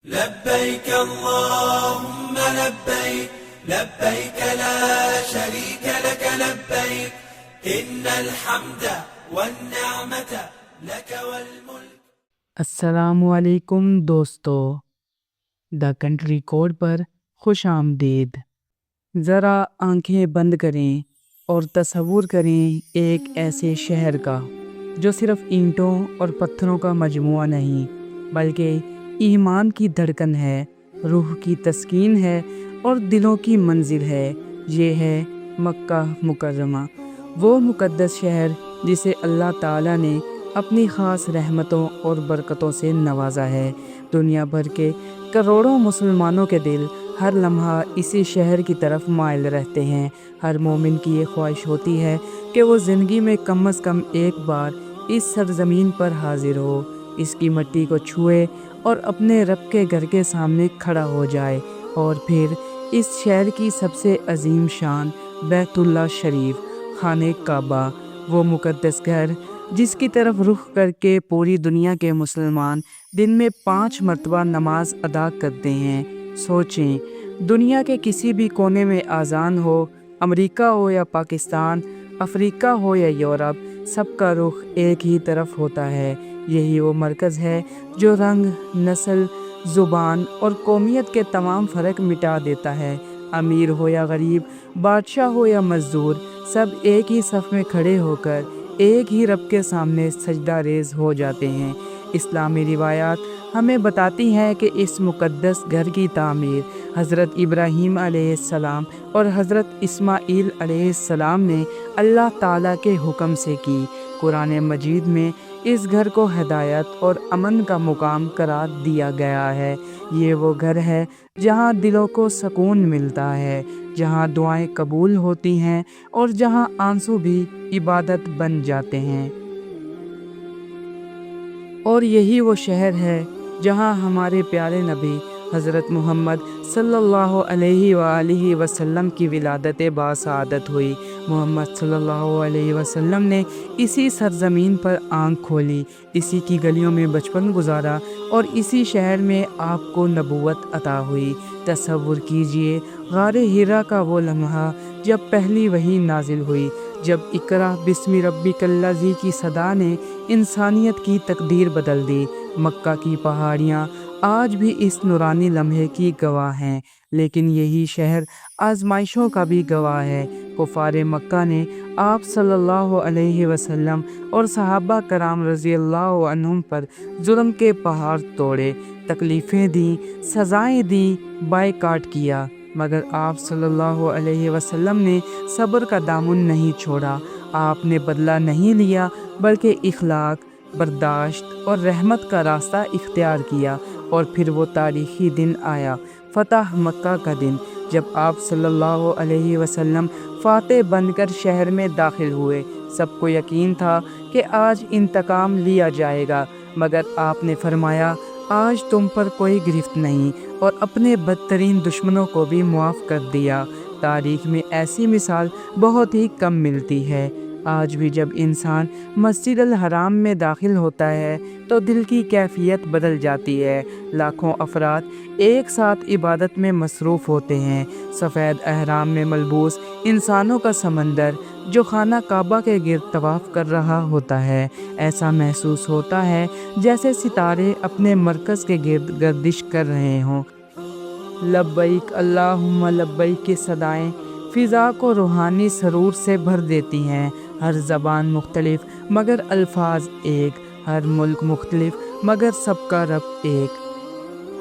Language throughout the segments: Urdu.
لبيك اللهم لبيك لبيك لا شريك لك لبيك إن الحمد والنعمة لك والملك۔ السلام علیکم دوستو، دا کنٹری کوڈ پر خوش آمدید۔ ذرا آنکھیں بند کریں اور تصور کریں ایک ایسے شہر کا جو صرف اینٹوں اور پتھروں کا مجموعہ نہیں بلکہ ایمان کی دھڑکن ہے، روح کی تسکین ہے اور دلوں کی منزل ہے۔ یہ ہے مکہ مکرمہ، وہ مقدس شہر جسے اللہ تعالیٰ نے اپنی خاص رحمتوں اور برکتوں سے نوازا ہے۔ دنیا بھر کے کروڑوں مسلمانوں کے دل ہر لمحہ اسی شہر کی طرف مائل رہتے ہیں۔ ہر مومن کی یہ خواہش ہوتی ہے کہ وہ زندگی میں کم از کم ایک بار اس سرزمین پر حاضر ہو، اس کی مٹی کو چھوئے اور اپنے رب کے گھر کے سامنے کھڑا ہو جائے، اور پھر اس شہر کی سب سے عظیم شان بیت اللہ شریف، خانہ کعبہ، وہ مقدس گھر جس کی طرف رخ کر کے پوری دنیا کے مسلمان دن میں 5 مرتبہ نماز ادا کرتے ہیں۔ سوچیں، دنیا کے کسی بھی کونے میں اذان ہو، امریکہ ہو یا پاکستان، افریقہ ہو یا یورپ، سب کا رخ ایک ہی طرف ہوتا ہے۔ یہی وہ مرکز ہے جو رنگ، نسل، زبان اور قومیت کے تمام فرق مٹا دیتا ہے۔ امیر ہو یا غریب، بادشاہ ہو یا مزدور، سب ایک ہی صف میں کھڑے ہو کر ایک ہی رب کے سامنے سجدہ ریز ہو جاتے ہیں۔ اسلامی روایات ہمیں بتاتی ہیں کہ اس مقدس گھر کی تعمیر حضرت ابراہیم علیہ السلام اور حضرت اسماعیل علیہ السلام نے اللہ تعالیٰ کے حکم سے کی۔ قرآن مجید میں اس گھر کو ہدایت اور امن کا مقام قرار دیا گیا ہے۔ یہ وہ گھر ہے جہاں دلوں کو سکون ملتا ہے، جہاں دعائیں قبول ہوتی ہیں اور جہاں آنسو بھی عبادت بن جاتے ہیں۔ اور یہی وہ شہر ہے جہاں ہمارے پیارے نبی حضرت محمد صلی اللہ علیہ وآلہ وسلم کی ولادت باسعادت ہوئی۔ محمد صلی اللہ علیہ وسلم نے اسی سرزمین پر آنکھ کھولی، اسی کی گلیوں میں بچپن گزارا اور اسی شہر میں آپ کو نبوت عطا ہوئی۔ تصور کیجئے غار حرا کا وہ لمحہ جب پہلی وحی نازل ہوئی، جب اقرا بسم ربک الذی کی صدا نے انسانیت کی تقدیر بدل دی۔ مکہ کی پہاڑیاں آج بھی اس نورانی لمحے کی گواہ ہیں، لیکن یہی شہر آزمائشوں کا بھی گواہ ہے۔ کفار مکہ نے آپ صلی اللہ علیہ وسلم اور صحابہ کرام رضی اللہ عنہم پر ظلم کے پہاڑ توڑے، تکلیفیں دیں، سزائیں دیں، بائیکاٹ کیا، مگر آپ صلی اللہ علیہ وسلم نے صبر کا دامن نہیں چھوڑا۔ آپ نے بدلہ نہیں لیا بلکہ اخلاق، برداشت اور رحمت کا راستہ اختیار کیا۔ اور پھر وہ تاریخی دن آیا، فتح مکہ کا دن، جب آپ صلی اللہ علیہ وسلم فاتح بن کر شہر میں داخل ہوئے۔ سب کو یقین تھا کہ آج انتقام لیا جائے گا، مگر آپ نے فرمایا، آج تم پر کوئی گرفت نہیں، اور اپنے بدترین دشمنوں کو بھی معاف کر دیا۔ تاریخ میں ایسی مثال بہت ہی کم ملتی ہے۔ آج بھی جب انسان مسجد الحرام میں داخل ہوتا ہے تو دل کی کیفیت بدل جاتی ہے۔ لاکھوں افراد ایک ساتھ عبادت میں مصروف ہوتے ہیں، سفید احرام میں ملبوس انسانوں کا سمندر جو خانہ کعبہ کے گرد طواف کر رہا ہوتا ہے۔ ایسا محسوس ہوتا ہے جیسے ستارے اپنے مرکز کے گرد گردش کر رہے ہوں۔ لبیک اللہم لبیک کی صدائیں فضا کو روحانی سرور سے بھر دیتی ہیں۔ ہر زبان مختلف مگر الفاظ ایک، ہر ملک مختلف مگر سب کا رب ایک۔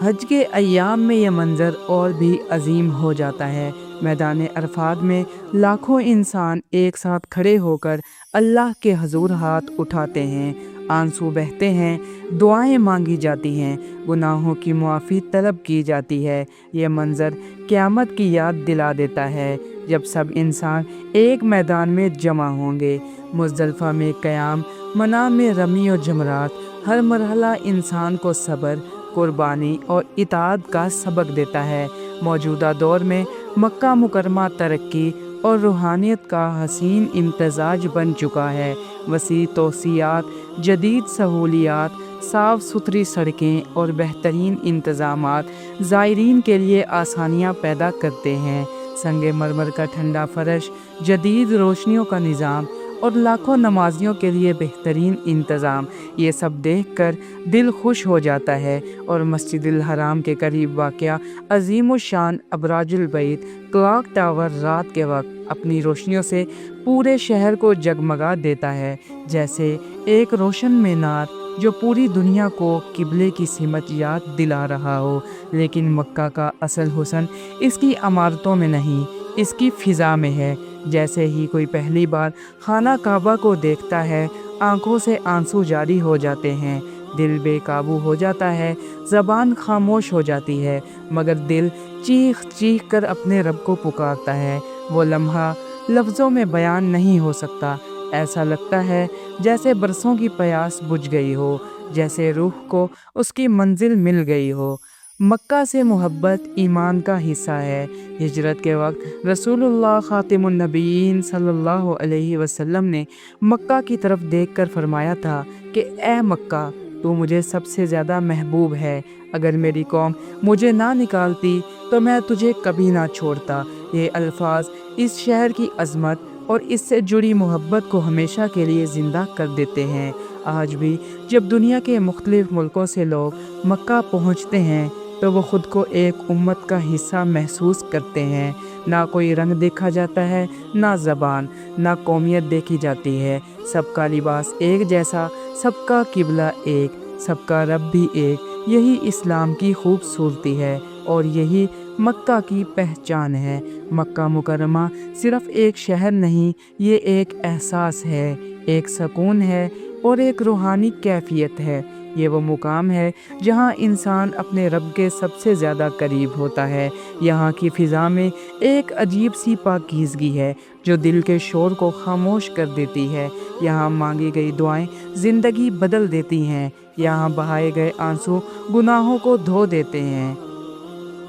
حج کے ایام میں یہ منظر اور بھی عظیم ہو جاتا ہے۔ میدان عرفات میں لاکھوں انسان ایک ساتھ کھڑے ہو کر اللہ کے حضور ہاتھ اٹھاتے ہیں، آنسو بہتے ہیں، دعائیں مانگی جاتی ہیں، گناہوں کی معافی طلب کی جاتی ہے۔ یہ منظر قیامت کی یاد دلا دیتا ہے، جب سب انسان ایک میدان میں جمع ہوں گے۔ مزدلفہ میں قیام، منا میں رمی و جمرات، ہر مرحلہ انسان کو صبر، قربانی اور اطاعت کا سبق دیتا ہے۔ موجودہ دور میں مکہ مکرمہ ترقی اور روحانیت کا حسین امتزاج بن چکا ہے۔ وسیع توسیعات، جدید سہولیات، صاف ستھری سڑکیں اور بہترین انتظامات زائرین کے لیے آسانیاں پیدا کرتے ہیں۔ سنگ مرمر کا ٹھنڈا فرش، جدید روشنیوں کا نظام اور لاکھوں نمازیوں کے لیے بہترین انتظام، یہ سب دیکھ کر دل خوش ہو جاتا ہے۔ اور مسجد الحرام کے قریب واقع عظیم الشان ابراج البیت کلاک ٹاور رات کے وقت اپنی روشنیوں سے پورے شہر کو جگمگا دیتا ہے، جیسے ایک روشن مینار جو پوری دنیا کو قبلے کی سمت یاد دلا رہا ہو۔ لیکن مکہ کا اصل حسن اس کی عمارتوں میں نہیں، اس کی فضا میں ہے۔ جیسے ہی کوئی پہلی بار خانہ کعبہ کو دیکھتا ہے، آنکھوں سے آنسو جاری ہو جاتے ہیں، دل بے قابو ہو جاتا ہے، زبان خاموش ہو جاتی ہے، مگر دل چیخ چیخ کر اپنے رب کو پکارتا ہے۔ وہ لمحہ لفظوں میں بیان نہیں ہو سکتا، ایسا لگتا ہے جیسے برسوں کی پیاس بجھ گئی ہو، جیسے روح کو اس کی منزل مل گئی ہو۔ مکہ سے محبت ایمان کا حصہ ہے۔ ہجرت کے وقت رسول اللہ خاتم النبیین صلی اللہ علیہ وسلم نے مکہ کی طرف دیکھ کر فرمایا تھا کہ اے مکہ، تو مجھے سب سے زیادہ محبوب ہے، اگر میری قوم مجھے نہ نکالتی تو میں تجھے کبھی نہ چھوڑتا۔ یہ الفاظ اس شہر کی عظمت اور اس سے جڑی محبت کو ہمیشہ کے لیے زندہ کر دیتے ہیں۔ آج بھی جب دنیا کے مختلف ملکوں سے لوگ مکہ پہنچتے ہیں تو وہ خود کو ایک امت کا حصہ محسوس کرتے ہیں۔ نہ کوئی رنگ دیکھا جاتا ہے، نہ زبان، نہ قومیت دیکھی جاتی ہے، سب کا لباس ایک جیسا، سب کا قبلہ ایک، سب کا رب بھی ایک۔ یہی اسلام کی خوبصورتی ہے اور یہی مکہ کی پہچان ہے۔ مکہ مکرمہ صرف ایک شہر نہیں، یہ ایک احساس ہے، ایک سکون ہے اور ایک روحانی کیفیت ہے۔ یہ وہ مقام ہے جہاں انسان اپنے رب کے سب سے زیادہ قریب ہوتا ہے۔ یہاں کی فضا میں ایک عجیب سی پاکیزگی ہے جو دل کے شور کو خاموش کر دیتی ہے۔ یہاں مانگی گئی دعائیں زندگی بدل دیتی ہیں، یہاں بہائے گئے آنسو گناہوں کو دھو دیتے ہیں۔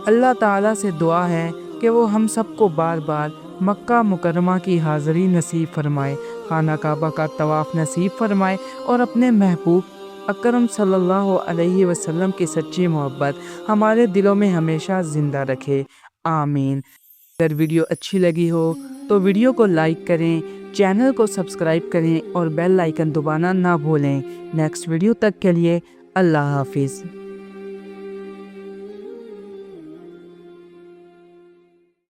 اللہ تعالیٰ سے دعا ہے کہ وہ ہم سب کو بار بار مکہ مکرمہ کی حاضری نصیب فرمائے، خانہ کعبہ کا طواف نصیب فرمائے اور اپنے محبوب اکرم صلی اللہ علیہ وسلم کی سچی محبت ہمارے دلوں میں ہمیشہ زندہ رکھے، آمین۔ اگر ویڈیو اچھی لگی ہو تو ویڈیو کو لائک کریں، چینل کو سبسکرائب کریں اور بیل آئیکن دبانا نہ بھولیں۔ نیکسٹ ویڈیو تک کے لیے اللہ حافظ۔